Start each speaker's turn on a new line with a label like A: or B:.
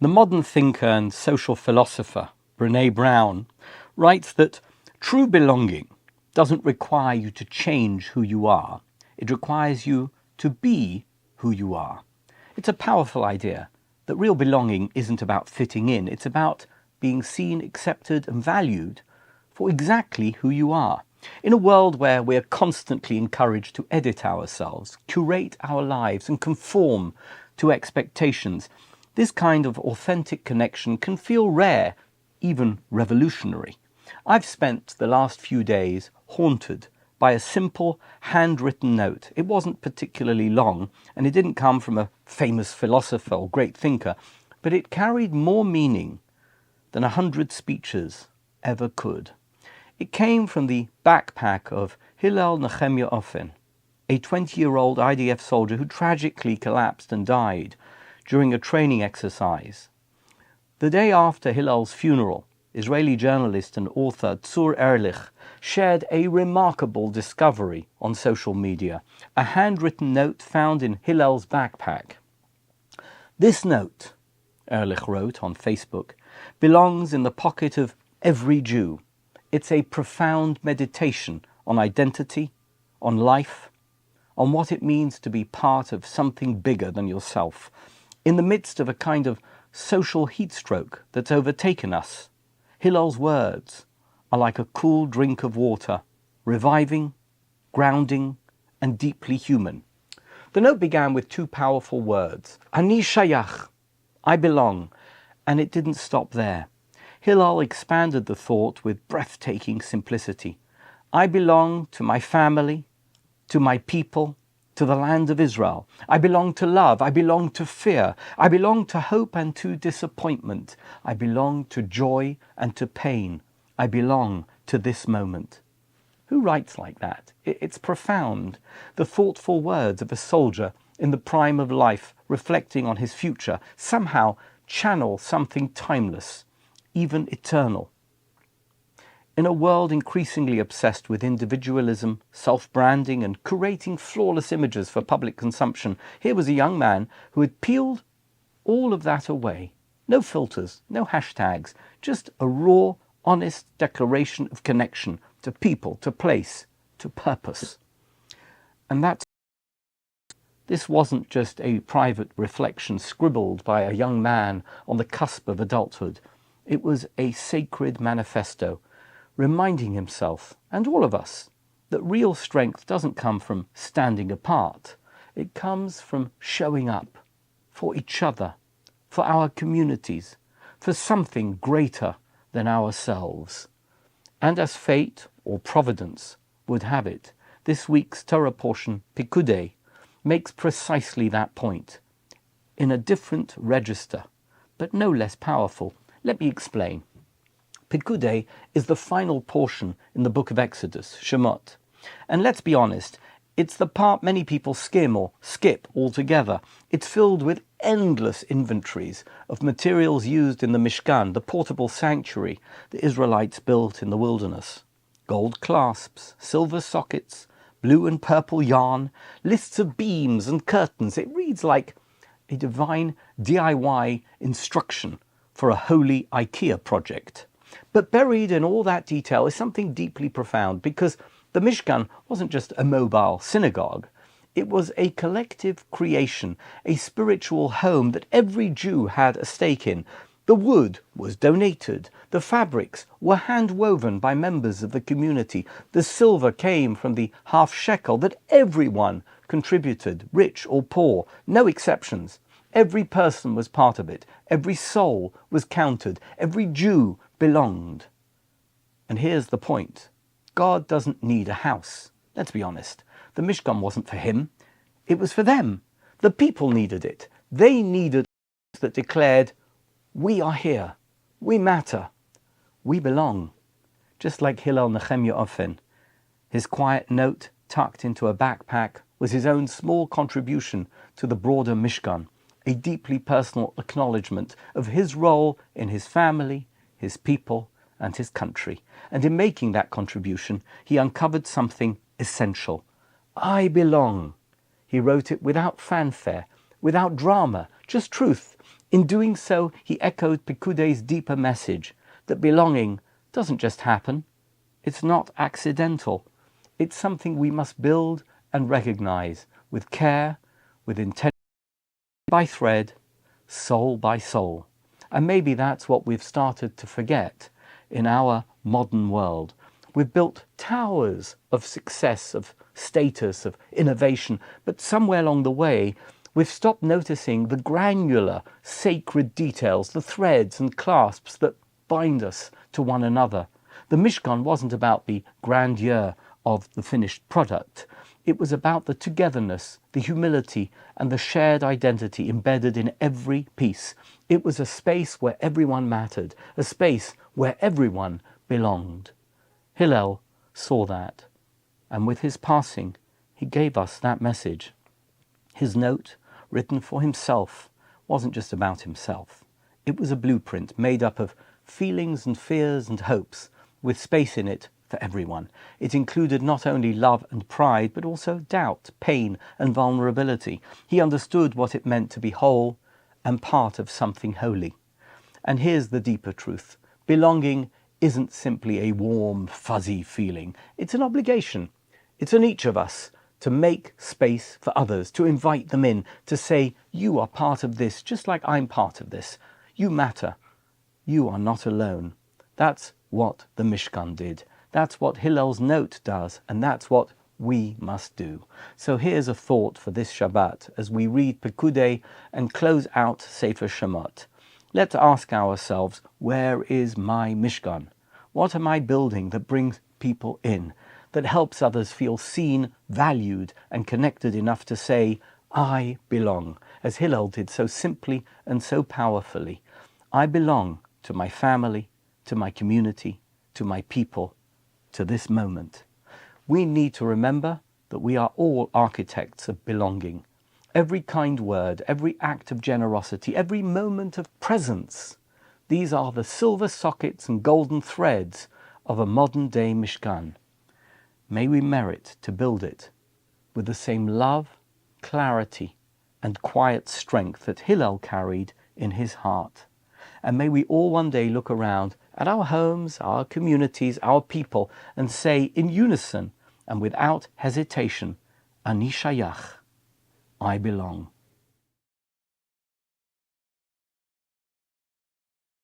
A: The modern thinker and social philosopher Brené Brown writes that true belonging doesn't require you to change who you are. It requires you to be who you are. It's a powerful idea that real belonging isn't about fitting in. It's about being seen, accepted, and valued for exactly who you are. In a world where we're constantly encouraged to edit ourselves, curate our lives, and conform to expectations, this kind of authentic connection can feel rare, even revolutionary. I've spent the last few days haunted by a simple handwritten note. It wasn't particularly long, and it didn't come from a famous philosopher or great thinker, but it carried more meaning than 100 speeches ever could. It came from the backpack of Hillel Nehemiah Ofen, a 20-year-old IDF soldier who tragically collapsed and died during a training exercise. The day after Hillel's funeral, Israeli journalist and author Tzur Ehrlich shared a remarkable discovery on social media, a handwritten note found in Hillel's backpack. This note, Ehrlich wrote on Facebook, belongs in the pocket of every Jew. It's a profound meditation on identity, on life, on what it means to be part of something bigger than yourself, in the midst of a kind of social heat stroke that's overtaken us. Hillel's words are like a cool drink of water, reviving, grounding, and deeply human. The note began with two powerful words, Ani Shayach, I belong, and it didn't stop there. Hillel expanded the thought with breathtaking simplicity. I belong to my family, to my people, to the land of Israel. I belong to love. I belong to fear. I belong to hope and to disappointment. I belong to joy and to pain. I belong to this moment. Who writes like that? It's profound. The thoughtful words of a soldier in the prime of life, reflecting on his future, somehow channel something timeless, even eternal. In a world increasingly obsessed with individualism, self-branding, and curating flawless images for public consumption, here was a young man who had peeled all of that away. No filters, no hashtags, just a raw, honest declaration of connection to people, to place, to purpose. And this wasn't just a private reflection scribbled by a young man on the cusp of adulthood. It was a sacred manifesto, reminding himself, and all of us, that real strength doesn't come from standing apart. It comes from showing up for each other, for our communities, for something greater than ourselves. And as fate or providence would have it, this week's Torah portion, Pekudei, makes precisely that point, in a different register, but no less powerful. Let me explain. Pekudei is the final portion in the book of Exodus, Shemot. And let's be honest, it's the part many people skim or skip altogether. It's filled with endless inventories of materials used in the Mishkan, the portable sanctuary the Israelites built in the wilderness. Gold clasps, silver sockets, blue and purple yarn, lists of beams and curtains. It reads like a divine DIY instruction for a holy IKEA project. But buried in all that detail is something deeply profound, because the Mishkan wasn't just a mobile synagogue. It was a collective creation, a spiritual home that every Jew had a stake in. The wood was donated. The fabrics were hand-woven by members of the community. The silver came from the half shekel that everyone contributed, rich or poor, no exceptions. Every person was part of it. Every soul was counted. Every Jew belonged. And here's the point. God doesn't need a house. Let's be honest. The Mishkan wasn't for him. It was for them. The people needed it. They needed a house that declared, we are here. We matter. We belong. Just like Hillel Nehemiah Ofen. His quiet note tucked into a backpack was his own small contribution to the broader Mishkan, a deeply personal acknowledgement of his role in his family, his people, and his country. And in making that contribution, he uncovered something essential. I belong. He wrote it without fanfare, without drama, just truth. In doing so, he echoed Pekudei's deeper message that belonging doesn't just happen. It's not accidental. It's something we must build and recognize with care, with intention, by thread, soul by soul. And maybe that's what we've started to forget in our modern world. We've built towers of success, of status, of innovation, but somewhere along the way, we've stopped noticing the granular, sacred details, the threads and clasps that bind us to one another. The Mishkan wasn't about the grandeur of the finished product. It was about the togetherness, the humility, and the shared identity embedded in every piece. It was a space where everyone mattered, a space where everyone belonged. Hillel saw that, and with his passing, he gave us that message. His note, written for himself, wasn't just about himself. It was a blueprint made up of feelings and fears and hopes, with space in it for everyone. It included not only love and pride, but also doubt, pain, and vulnerability. He understood what it meant to be whole and part of something holy. And here's the deeper truth. Belonging isn't simply a warm, fuzzy feeling. It's an obligation. It's on each of us to make space for others, to invite them in, to say, you are part of this, just like I'm part of this. You matter. You are not alone. That's what the Mishkan did. That's what Hillel's note does, and that's what we must do. So here's a thought for this Shabbat as we read Pekudei and close out Sefer Shemot. Let's ask ourselves, where is my Mishkan? What am I building that brings people in, that helps others feel seen, valued, and connected enough to say, I belong, as Hillel did so simply and so powerfully. I belong to my family, to my community, to my people, to this moment. We need to remember that we are all architects of belonging. Every kind word, every act of generosity, every moment of presence, these are the silver sockets and golden threads of a modern-day Mishkan. May we merit to build it with the same love, clarity, and quiet strength that Hillel carried in his heart. And may we all one day look around at our homes, our communities, our people, and say in unison and without hesitation, Ani Shayach, I belong.